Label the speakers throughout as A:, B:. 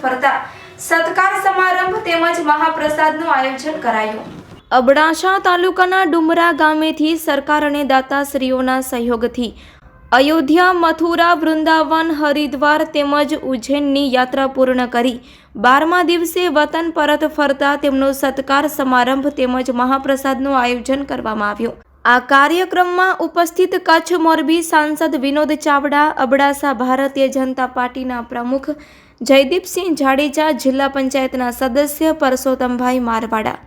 A: ફરતા સત્કાર સમારંભ તેમજ મહાપ્રસાદનું આયોજન કરાયું। અબડાસા તાલુકાના ડુમરા ગામેથી સરકાર અને દાતાશ્રીઓના સહયોગથી અયોધ્યા, મથુરા, વૃંદાવન, હરિદ્વાર તેમજ ઉજ્જૈનની યાત્રા પૂર્ણ કરી 12મા દિવસે વતન પરત ફરતા તેમનો સત્કાર સમારંભ તેમજ મહાપ્રસાદનું આયોજન કરવામાં આવ્યું। આ કાર્યક્રમમાં ઉપસ્થિત કચ્છ મોરબી સાંસદ વિનોદ ચાવડા, અબડાસા ભારતીય જનતા પાર્ટીના પ્રમુખ જયદીપસિંહ જાડેજા, જિલ્લા પંચાયતના સદસ્ય પરસોત્તમભાઈ મારવાડા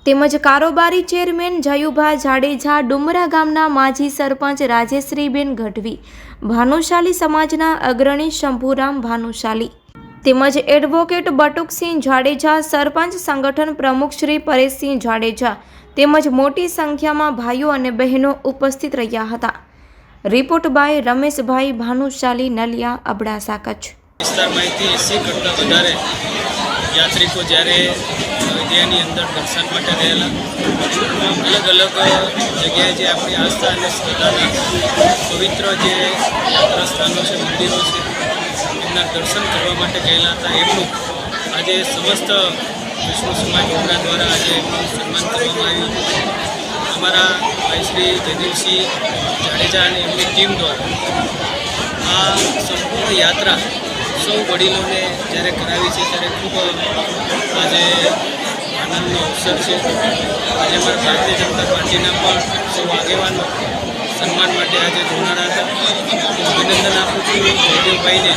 A: તેમજ કારોબારી ચેરમેન જયુભા જાડેજા, ડુમરા ગામના માજી સરપંચ રાજેશ્રીબેન ગઢવી, ભાનુશાલી સમાજના અગ્રણી શંભુરામ ભાનુશાલી તેમજ એડવોકેટ બટુકસિંહ જાડેજા, સરપંચ સંગઠન પ્રમુખ શ્રી પરેશસિંહ જાડેજા તેમજ મોટી સંખ્યામાં ભાઈઓ અને બહેનો ઉપસ્થિત રહ્યા હતા। Report by Rameshbhai Bhanushali, Naliya, Abdasa, Kutch.
B: વિસ્તારમાંથી 80 કરતાં વધારે યાત્રિકો જ્યારે અયોધ્યાની અંદર દર્શન માટે રહેલા, અલગ અલગ જગ્યાએ જે આપણી આસ્થા અને શ્રદ્ધાના પવિત્ર જે યાત્રા સ્થાનો છે, મંદિરો છે, એમના દર્શન કરવા માટે ગયેલા હતા। એમનું આજે સમસ્ત વિષ્ણુ સમાજ ડુમરા દ્વારા આજે એમનું સન્માન કરવામાં આવ્યું। અમારા ભાઈ શ્રી જયદીપસિંહ જાડેજા અને એમની ટીમ દ્વારા આ સંપૂર્ણ યાત્રા સૌ વડીલોને જ્યારે કરાવી છે ત્યારે ખૂબ આજે આનંદનો અવસર છે। આજે અમારા ભારતીય જનતા પાર્ટીના પણ સૌ આગેવાનો સન્માન માટે આજે જોનારા હતા। હું અભિનંદન આપું છું જયદેવભાઈને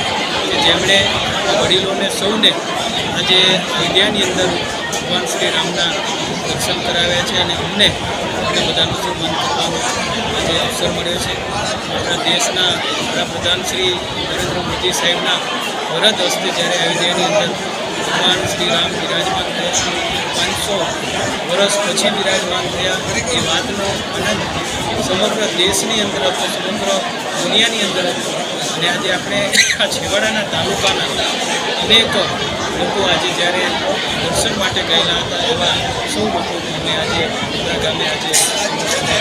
B: કે જેમણે વડીલોને સૌને આજે અયોધ્યાની અંદર ભગવાન શ્રી રામના દર્શન કરાવ્યા છે અને અમને બધાનું સન્માન કરવાનો આજે અવસર મળ્યો છે। આપણા દેશના વડાપ્રધાન શ્રી નરેન્દ્ર મોદી સાહેબના વરદ હસ્તે જ્યારે અયોધ્યાની અંદર ભગવાન શ્રી રામ બિરાજમાન થયા, 500 વર્ષ પછી બિરાજમાન થયા, એ વાતનો આનંદ સમગ્ર દેશની અંદર હતો, સમગ્ર દુનિયાની અંદર હતો। અને આજે આપણે આ છેવાડાના તાલુકાના અનેક લોકો આજે જ્યારે દર્શન માટે ગયેલા હતા, એવા સૌ લોકોને અમે આજે ડુમરા ગામે આજે
C: અને